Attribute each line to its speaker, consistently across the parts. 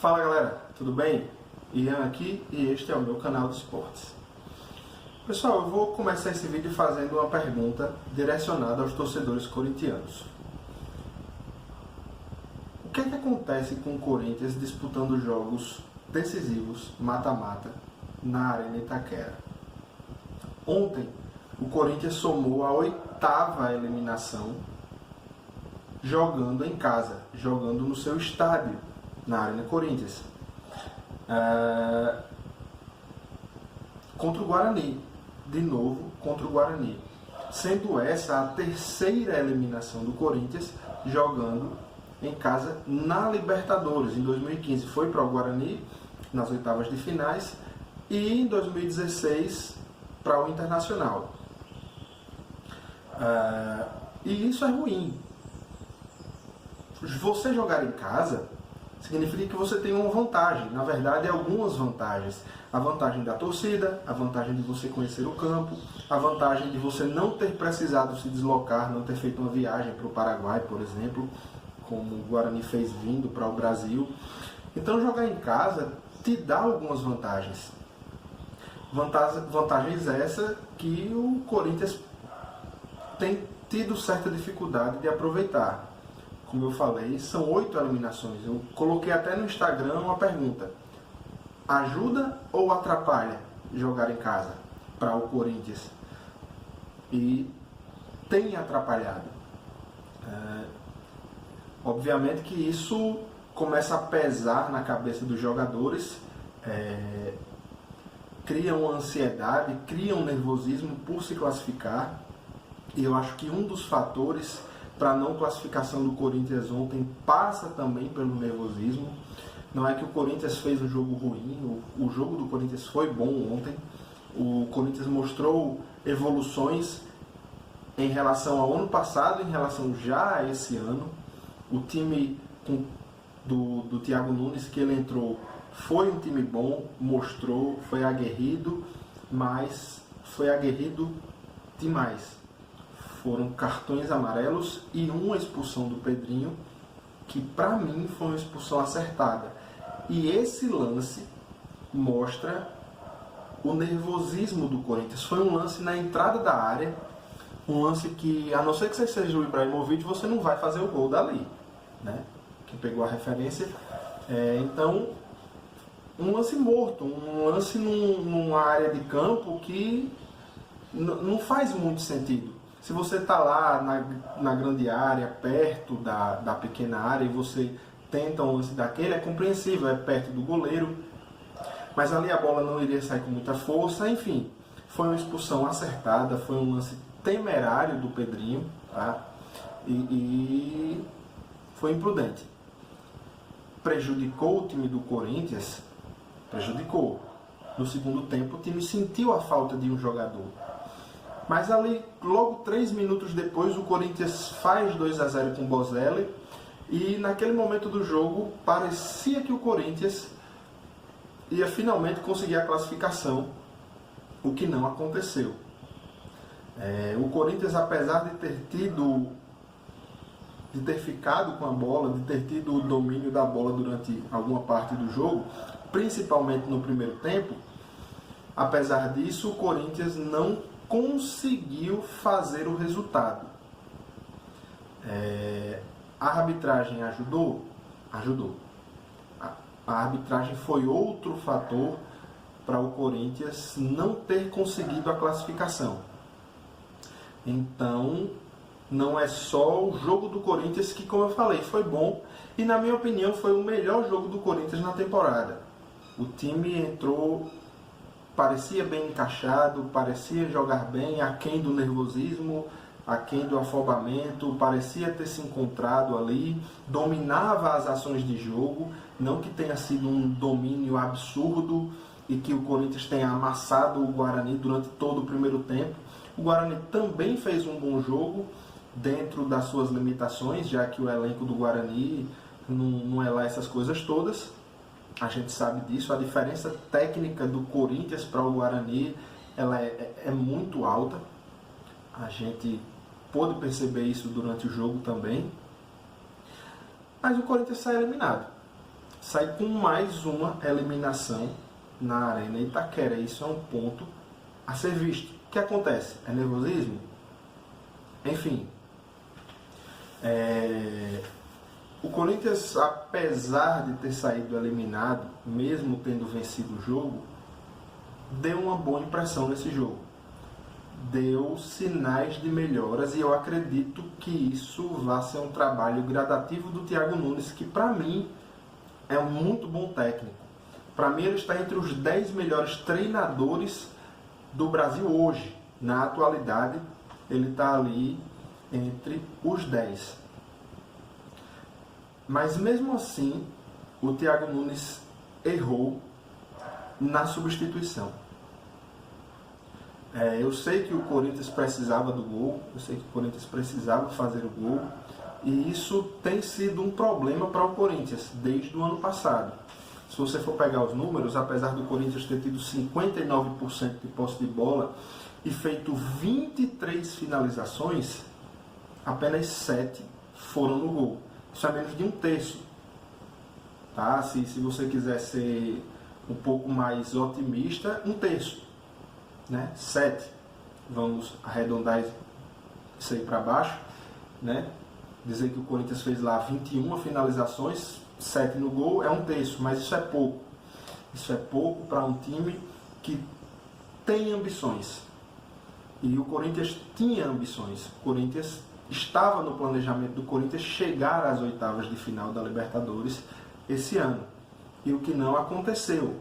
Speaker 1: Fala galera, tudo bem? Ian aqui e este é o meu canal de esportes. Pessoal, eu vou começar esse vídeo fazendo uma pergunta direcionada aos torcedores corintianos. O que é que acontece com o Corinthians disputando jogos decisivos, mata-mata, na Arena Itaquera? Ontem, o Corinthians somou a 8ª eliminação jogando em casa, jogando no seu estádio, na Arena Corinthians, contra o Guarani, de novo contra o Guarani, sendo essa a 3ª eliminação do Corinthians jogando em casa na Libertadores. Em 2015 foi para o Guarani, nas oitavas de finais, e em 2016 para o Internacional. E isso é ruim. Você jogar em casa significa que você tem uma vantagem, na verdade algumas vantagens. A vantagem da torcida, a vantagem de você conhecer o campo, a vantagem de você não ter precisado se deslocar, não ter feito uma viagem para o Paraguai, por exemplo, como o Guarani fez vindo para o Brasil. Então jogar em casa te dá algumas vantagens. Vantagens essas que o Corinthians tem tido certa dificuldade de aproveitar. Como eu falei, são 8 eliminações. Eu coloquei até no Instagram uma pergunta: ajuda ou atrapalha jogar em casa para o Corinthians? E tem atrapalhado. Obviamente que isso começa a pesar na cabeça dos jogadores, cria uma ansiedade, cria um nervosismo por se classificar. E eu acho que um dos fatores para a não classificação do Corinthians ontem passa também pelo nervosismo. Não é que o Corinthians fez um jogo ruim, o jogo do Corinthians foi bom ontem. O Corinthians mostrou evoluções em relação ao ano passado, em relação já a esse ano. O time do Thiago Nunes, que ele entrou, foi um time bom, mostrou, foi aguerrido, mas foi aguerrido demais. Foram cartões amarelos e uma expulsão do Pedrinho, que para mim foi uma expulsão acertada. E esse lance mostra o nervosismo do Corinthians. Foi um lance na entrada da área, um lance que, a não ser que você seja o Ibrahimovic, você não vai fazer o gol dali, né? Quem pegou a referência. Então, um lance morto, um lance numa área de campo que não faz muito sentido. Se você está lá na grande área, perto da pequena área, e você tenta um lance daquele, é compreensível, é perto do goleiro, mas ali a bola não iria sair com muita força. Enfim, foi uma expulsão acertada, foi um lance temerário do Pedrinho, tá? E foi imprudente. Prejudicou o time do Corinthians? Prejudicou. No segundo tempo, o time sentiu a falta de um jogador. Mas ali, logo 3 minutos depois, o Corinthians faz 2-0 com o Bozelli. E naquele momento do jogo, parecia que o Corinthians ia finalmente conseguir a classificação, o que não aconteceu. O Corinthians, apesar de ter ficado com a bola, de ter tido o domínio da bola durante alguma parte do jogo, principalmente no primeiro tempo, apesar disso, o Corinthians não conseguiu fazer o resultado. A arbitragem ajudou? Ajudou. A arbitragem foi outro fator para o Corinthians não ter conseguido a classificação. Então, não é só o jogo do Corinthians que, como eu falei, foi bom, e na minha opinião foi o melhor jogo do Corinthians na temporada. O time entrou, parecia bem encaixado, parecia jogar bem, aquém do nervosismo, aquém do afobamento, parecia ter se encontrado ali, dominava as ações de jogo, não que tenha sido um domínio absurdo e que o Corinthians tenha amassado o Guarani durante todo o primeiro tempo. O Guarani também fez um bom jogo dentro das suas limitações, já que o elenco do Guarani não é lá essas coisas todas. A gente sabe disso. A diferença técnica do Corinthians para o Guarani ela é muito alta. A gente pôde perceber isso durante o jogo também. Mas o Corinthians sai eliminado. sai com mais uma eliminação na Arena Itaquera. Isso é um ponto a ser visto. O que acontece? É nervosismo? Enfim, o Corinthians, apesar de ter saído eliminado, mesmo tendo vencido o jogo, deu uma boa impressão nesse jogo. Deu sinais de melhoras e eu acredito que isso vai ser um trabalho gradativo do Thiago Nunes, que para mim é um muito bom técnico. Para mim ele está entre os 10 melhores treinadores do Brasil hoje. Na atualidade ele está ali entre os 10. Mas mesmo assim o Thiago Nunes errou na substituição. Eu sei que o Corinthians precisava do gol, eu sei que o Corinthians precisava fazer o gol, e isso tem sido um problema para o Corinthians desde o ano passado. Se você for pegar os números, apesar do Corinthians ter tido 59% de posse de bola e feito 23 finalizações, apenas 7 foram no gol. Isso é menos de um terço. Tá? Se você quiser ser um pouco mais otimista, um terço. 7, vamos arredondar isso aí para baixo, dizer que o Corinthians fez lá 21 finalizações, 7 no gol, é um terço, mas isso é pouco. Isso é pouco para um time que tem ambições. E o Corinthians tinha ambições. O Corinthians estava no planejamento do Corinthians chegar às oitavas de final da Libertadores esse ano. E o que não aconteceu.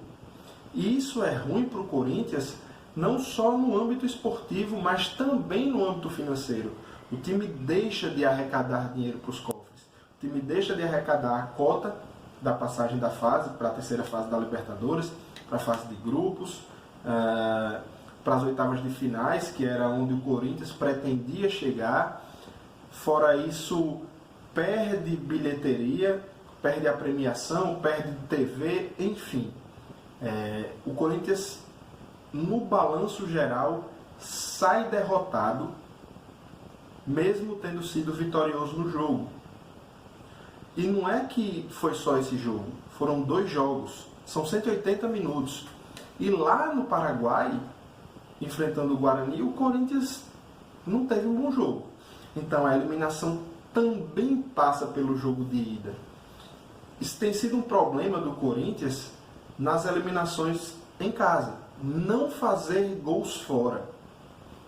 Speaker 1: E isso é ruim para o Corinthians, não só no âmbito esportivo, mas também no âmbito financeiro. O time deixa de arrecadar dinheiro para os cofres. O time deixa de arrecadar a cota da passagem da fase, para a terceira fase da Libertadores, para a fase de grupos, para as oitavas de finais, que era onde o Corinthians pretendia chegar. Fora isso, perde bilheteria, perde a premiação, perde TV, enfim. O Corinthians, no balanço geral, sai derrotado, mesmo tendo sido vitorioso no jogo. E não é que foi só esse jogo, foram 2 jogos, são 180 minutos. E lá no Paraguai, enfrentando o Guarani, o Corinthians não teve um bom jogo. Então a eliminação também passa pelo jogo de ida. Isso tem sido um problema do Corinthians nas eliminações em casa. Não fazer gols fora,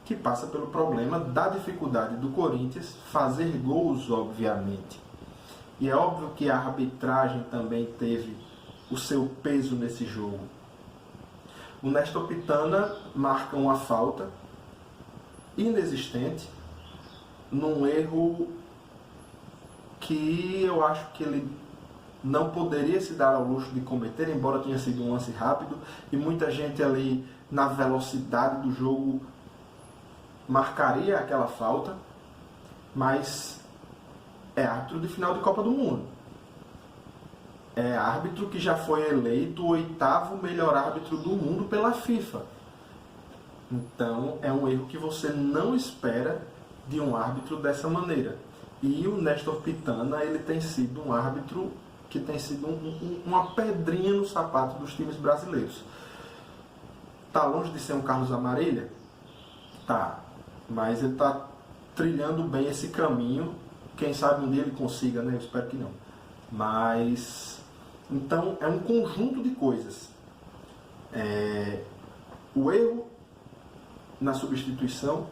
Speaker 1: que passa pelo problema da dificuldade do Corinthians fazer gols, obviamente. E é óbvio que a arbitragem também teve o seu peso nesse jogo. O Néstor Pitana marca uma falta inexistente, num erro que eu acho que ele não poderia se dar ao luxo de cometer, embora tenha sido um lance rápido, e muita gente ali na velocidade do jogo marcaria aquela falta, mas é árbitro de final de Copa do Mundo. É árbitro que já foi eleito o 8º melhor árbitro do mundo pela FIFA. Então é um erro que você não espera de um árbitro dessa maneira. E o Néstor Pitana, ele tem sido um árbitro que tem sido uma pedrinha no sapato dos times brasileiros. Tá longe de ser um Carlos Amarelha? Tá. Mas ele está trilhando bem esse caminho. Quem sabe um dia ele consiga, né? Eu espero que não. Mas, então, é um conjunto de coisas. O erro na substituição,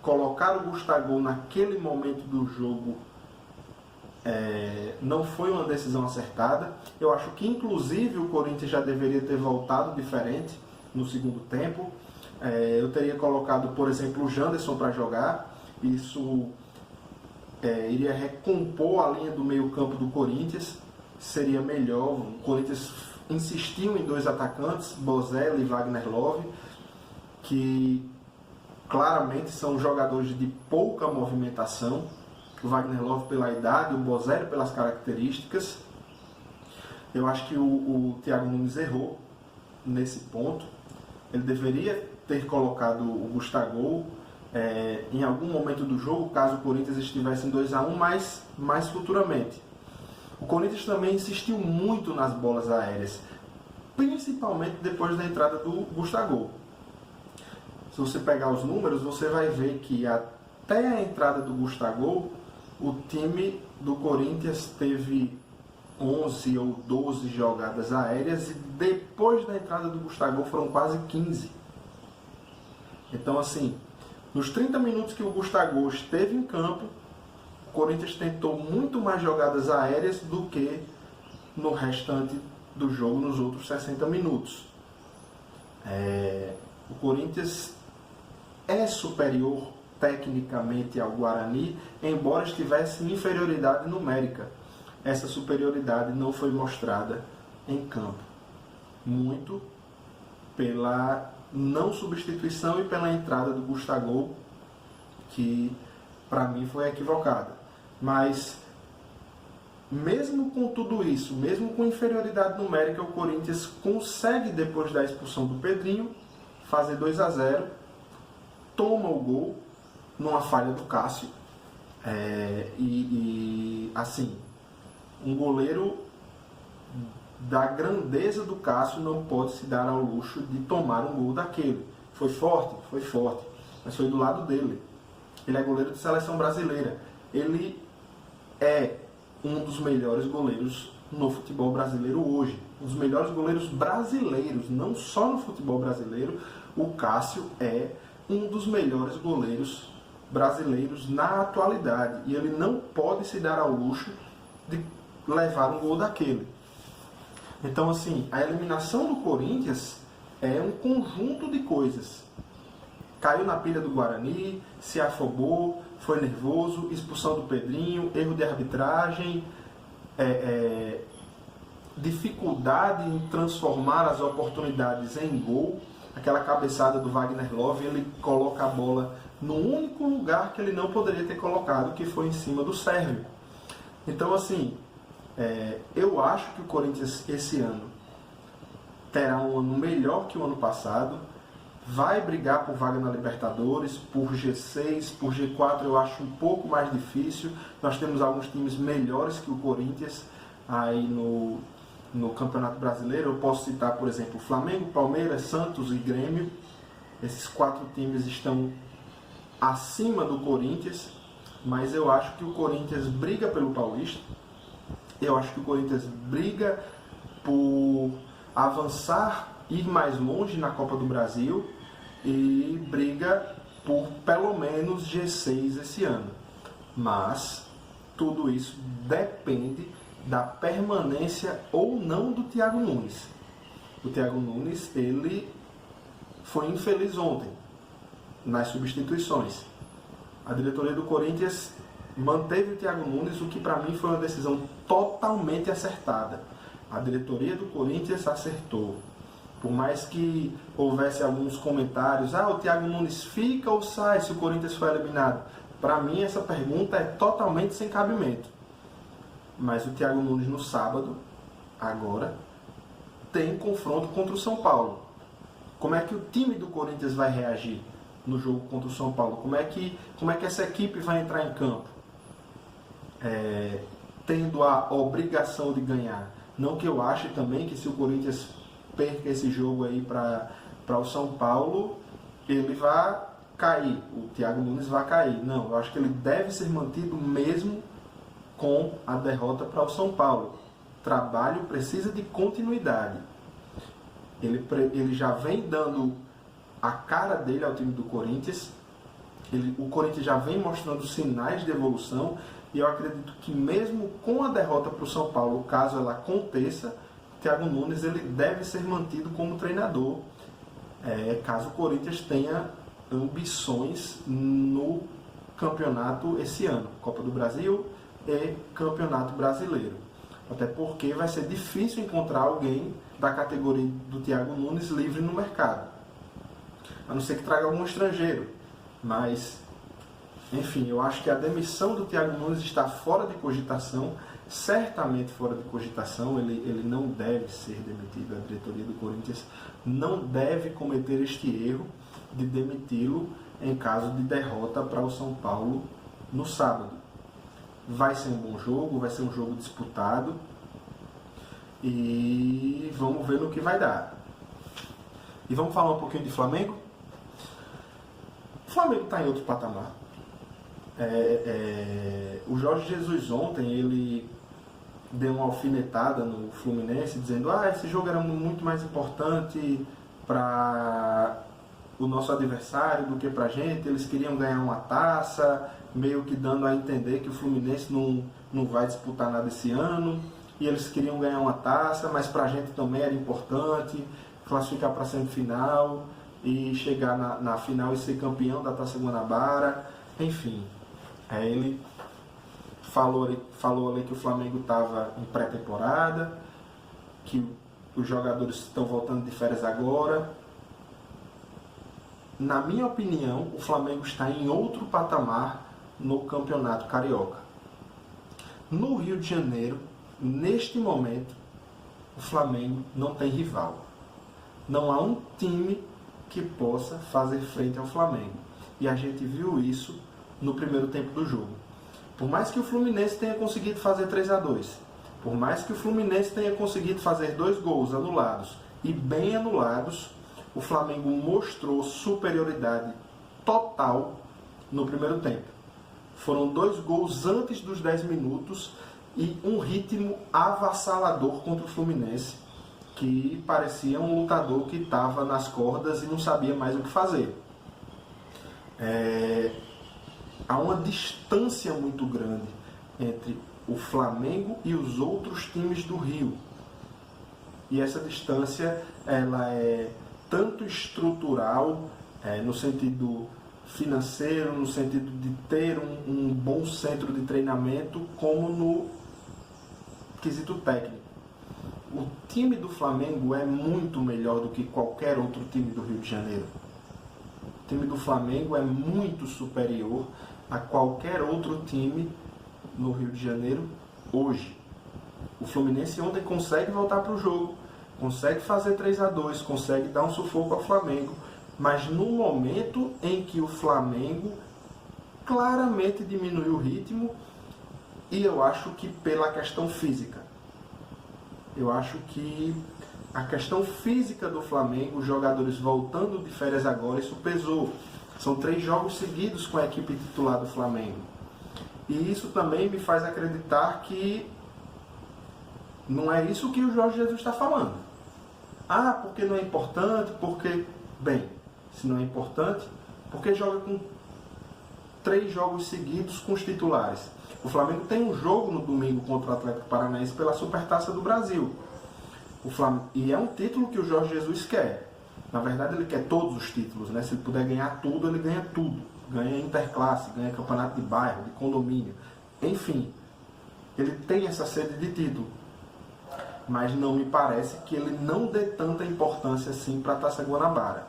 Speaker 1: colocar o Gustavo naquele momento do jogo não foi uma decisão acertada. Eu acho que, inclusive, o Corinthians já deveria ter voltado diferente no segundo tempo. Eu teria colocado, por exemplo, o Janderson para jogar. Isso iria recompor a linha do meio-campo do Corinthians. Seria melhor. O Corinthians insistiu em 2 atacantes, Bozelli e Wagner Love, que claramente são jogadores de pouca movimentação. O Wagner Love pela idade, o Bozelli pelas características. Eu acho que o Thiago Nunes errou nesse ponto. Ele deveria ter colocado o Gustavo em algum momento do jogo, caso o Corinthians estivesse em 2-1, mas mais futuramente. O Corinthians também insistiu muito nas bolas aéreas, principalmente depois da entrada do Gustavo. Se você pegar os números, você vai ver que até a entrada do Gustavo, o time do Corinthians teve 11 ou 12 jogadas aéreas e depois da entrada do Gustavo foram quase 15. Então, assim, nos 30 minutos que o Gustavo esteve em campo, o Corinthians tentou muito mais jogadas aéreas do que no restante do jogo, nos outros 60 minutos. O Corinthians é superior tecnicamente ao Guarani, embora estivesse em inferioridade numérica. Essa superioridade não foi mostrada em campo. Muito pela não substituição e pela entrada do Gustavo, que para mim foi equivocada. Mas mesmo com tudo isso, mesmo com inferioridade numérica, o Corinthians consegue, depois da expulsão do Pedrinho, fazer 2-0, toma o gol numa falha do Cássio. Assim, um goleiro da grandeza do Cássio não pode se dar ao luxo de tomar um gol daquele. Foi forte, mas foi do lado dele. Ele é goleiro de seleção brasileira. Ele é um dos melhores goleiros no futebol brasileiro hoje. Um dos melhores goleiros brasileiros, não só no futebol brasileiro. O Cássio é um dos melhores goleiros brasileiros na atualidade. E ele não pode se dar ao luxo de levar um gol daquele. Então, assim, a eliminação do Corinthians é um conjunto de coisas. Caiu na pilha do Guarani, se afobou, foi nervoso, expulsão do Pedrinho, erro de arbitragem, dificuldade em transformar as oportunidades em gol. Aquela cabeçada do Wagner Love, ele coloca a bola no único lugar que ele não poderia ter colocado, que foi em cima do Sérvio. Então, assim, eu acho que o Corinthians esse ano terá um ano melhor que o ano passado, vai brigar por vaga na Libertadores, por G6, por G4 eu acho um pouco mais difícil. Nós temos alguns times melhores que o Corinthians aí no Campeonato Brasileiro. Eu posso citar, por exemplo, Flamengo, Palmeiras, Santos e Grêmio. Esses 4 times estão acima do Corinthians, mas eu acho que o Corinthians briga pelo Paulista. Eu acho que o Corinthians briga por avançar, ir mais longe na Copa do Brasil e briga por pelo menos G6 esse ano. Mas tudo isso depende da permanência ou não do Thiago Nunes. O Thiago Nunes, ele foi infeliz ontem nas substituições. A diretoria do Corinthians manteve o Thiago Nunes, o que para mim foi uma decisão totalmente acertada. A diretoria do Corinthians acertou. Por mais que houvesse alguns comentários, o Thiago Nunes fica ou sai se o Corinthians for eliminado? Para mim essa pergunta é totalmente sem cabimento. Mas o Thiago Nunes no sábado, agora, tem confronto contra o São Paulo. Como é que o time do Corinthians vai reagir no jogo contra o São Paulo? Como é que essa equipe vai entrar em campo? Tendo a obrigação de ganhar. Não que eu ache também que se o Corinthians perca esse jogo aí para o São Paulo, ele vai cair, o Thiago Nunes vai cair. Não, eu acho que ele deve ser mantido mesmo com a derrota para o São Paulo. O trabalho precisa de continuidade. Ele já vem dando a cara dele ao time do Corinthians. O Corinthians já vem mostrando sinais de evolução. E eu acredito que mesmo com a derrota para o São Paulo, caso ela aconteça, o Thiago Nunes ele deve ser mantido como treinador, caso o Corinthians tenha ambições no campeonato esse ano, Copa do Brasil e Campeonato Brasileiro. Até porque vai ser difícil encontrar alguém da categoria do Thiago Nunes livre no mercado. A não ser que traga algum estrangeiro. Mas, enfim, eu acho que a demissão do Thiago Nunes está fora de cogitação, certamente fora de cogitação. Ele não deve ser demitido. A diretoria do Corinthians não deve cometer este erro de demiti-lo em caso de derrota para o São Paulo no sábado. Vai ser um bom jogo, vai ser um jogo disputado e vamos ver no que vai dar. E vamos falar um pouquinho de Flamengo? O Flamengo está em outro patamar. O Jorge Jesus ontem, ele deu uma alfinetada no Fluminense, dizendo: esse jogo era muito mais importante para o nosso adversário do que para a gente, eles queriam ganhar uma taça, meio que dando a entender que o Fluminense não vai disputar nada esse ano, e eles queriam ganhar uma taça, mas para a gente também era importante classificar para a semifinal e chegar na final e ser campeão da Taça Guanabara. Enfim, ele falou ali que o Flamengo estava em pré-temporada, que os jogadores estão voltando de férias agora. Na minha opinião, o Flamengo está em outro patamar no Campeonato Carioca. No Rio de Janeiro, neste momento, o Flamengo não tem rival. Não há um time que possa fazer frente ao Flamengo. E a gente viu isso no primeiro tempo do jogo. Por mais que o Fluminense tenha conseguido fazer 3-2, por mais que o Fluminense tenha conseguido fazer 2 gols anulados, e bem anulados, o Flamengo mostrou superioridade total no primeiro tempo. Foram 2 gols antes dos 10 minutos e um ritmo avassalador contra o Fluminense, que parecia um lutador que estava nas cordas e não sabia mais o que fazer. Há uma distância muito grande entre o Flamengo e os outros times do Rio. E essa distância ela é tanto estrutural, no sentido financeiro, no sentido de ter um bom centro de treinamento, como no quesito técnico. O time do Flamengo é muito melhor do que qualquer outro time do Rio de Janeiro. O time do Flamengo é muito superior a qualquer outro time no Rio de Janeiro hoje. O Fluminense ontem consegue voltar para o jogo, consegue fazer 3-2, consegue dar um sufoco ao Flamengo, mas no momento em que o Flamengo claramente diminuiu o ritmo, e eu acho que pela questão física. Eu acho que a questão física do Flamengo, os jogadores voltando de férias agora, isso pesou. São 3 jogos seguidos com a equipe titular do Flamengo. E isso também me faz acreditar que não é isso que o Jorge Jesus está falando. Porque não é importante, porque... Bem, se não é importante, porque joga com 3 jogos seguidos com os titulares. O Flamengo tem um jogo no domingo contra o Atlético Paranaense pela Supertaça do Brasil. E é um título que o Jorge Jesus quer. Na verdade, ele quer todos os títulos, né? Se ele puder ganhar tudo, ele ganha tudo. Ganha interclasse, ganha campeonato de bairro, de condomínio. Enfim, ele tem essa sede de título. Mas não me parece que ele não dê tanta importância assim para a Taça Guanabara.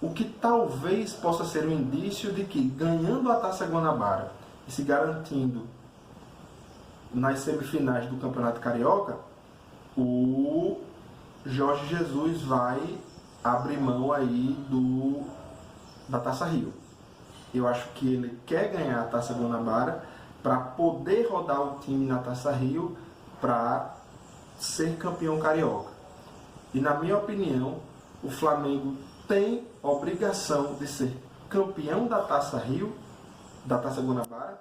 Speaker 1: O que talvez possa ser um indício de que, ganhando a Taça Guanabara e se garantindo nas semifinais do Campeonato Carioca, o Jorge Jesus vai abrir mão aí da Taça Rio. Eu acho que ele quer ganhar a Taça Guanabara para poder rodar o time na Taça Rio para ser campeão carioca. E na minha opinião, o Flamengo tem obrigação de ser campeão da Taça Rio, da Taça Guanabara,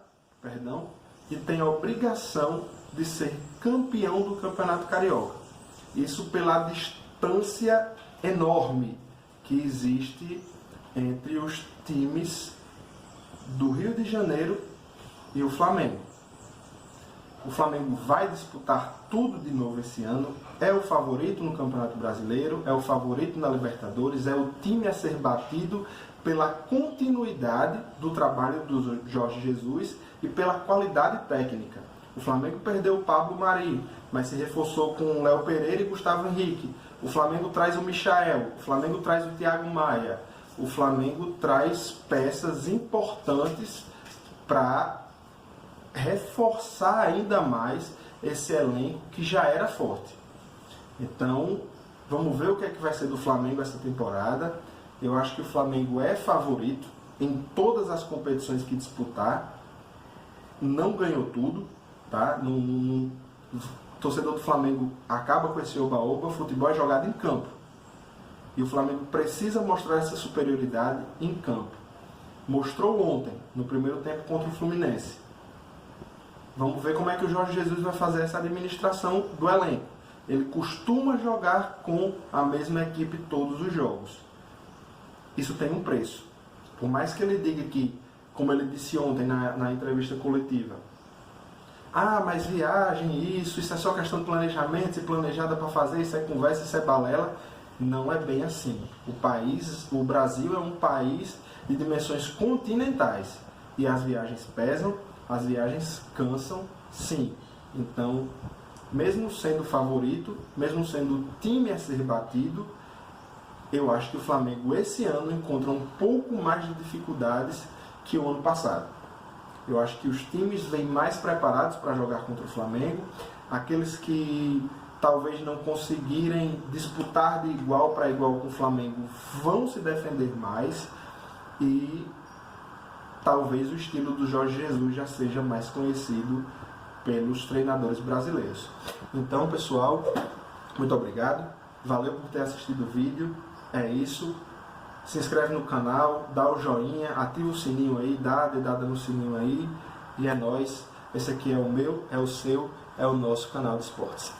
Speaker 1: e tem a obrigação de ser campeão do Campeonato Carioca. Isso pela distância enorme que existe entre os times do Rio de Janeiro e o Flamengo. O Flamengo vai disputar tudo de novo esse ano, é o favorito no Campeonato Brasileiro, é o favorito na Libertadores, é o time a ser batido pela continuidade do trabalho do Jorge Jesus e pela qualidade técnica. O Flamengo perdeu o Pablo Mari, mas se reforçou com o Léo Pereira e Gustavo Henrique. O Flamengo traz o Michael, o Flamengo traz o Thiago Maia. O Flamengo traz peças importantes para reforçar ainda mais esse elenco que já era forte. Então, vamos ver o que é que vai ser do Flamengo essa temporada. Eu acho que o Flamengo é favorito em todas as competições que disputar. não ganhou tudo, tá? O torcedor do Flamengo acaba com esse oba-oba, futebol é jogado em campo. E o Flamengo precisa mostrar essa superioridade em campo. Mostrou ontem, no primeiro tempo contra o Fluminense. Vamos ver como é que o Jorge Jesus vai fazer essa administração do elenco. Ele costuma jogar com a mesma equipe todos os jogos. Isso tem um preço. Por mais que ele diga que, como ele disse ontem na entrevista coletiva, mas viagem, isso é só questão de planejamento, se planejada para fazer, isso é conversa, isso é balela. Não é bem assim. O Brasil é um país de dimensões continentais. E as viagens pesam, as viagens cansam, sim. Então, mesmo sendo favorito, mesmo sendo o time a ser batido, eu acho que o Flamengo esse ano encontra um pouco mais de dificuldades que o ano passado. Eu acho que os times vêm mais preparados para jogar contra o Flamengo. Aqueles que talvez não conseguirem disputar de igual para igual com o Flamengo vão se defender mais. E talvez o estilo do Jorge Jesus já seja mais conhecido pelos treinadores brasileiros. Então, pessoal, muito obrigado. Valeu por ter assistido o vídeo. É isso. Se inscreve no canal, dá o joinha, ativa o sininho aí, dá a dedada no sininho aí. E é nóis. Esse aqui é o meu, é o seu, é o nosso canal de esportes.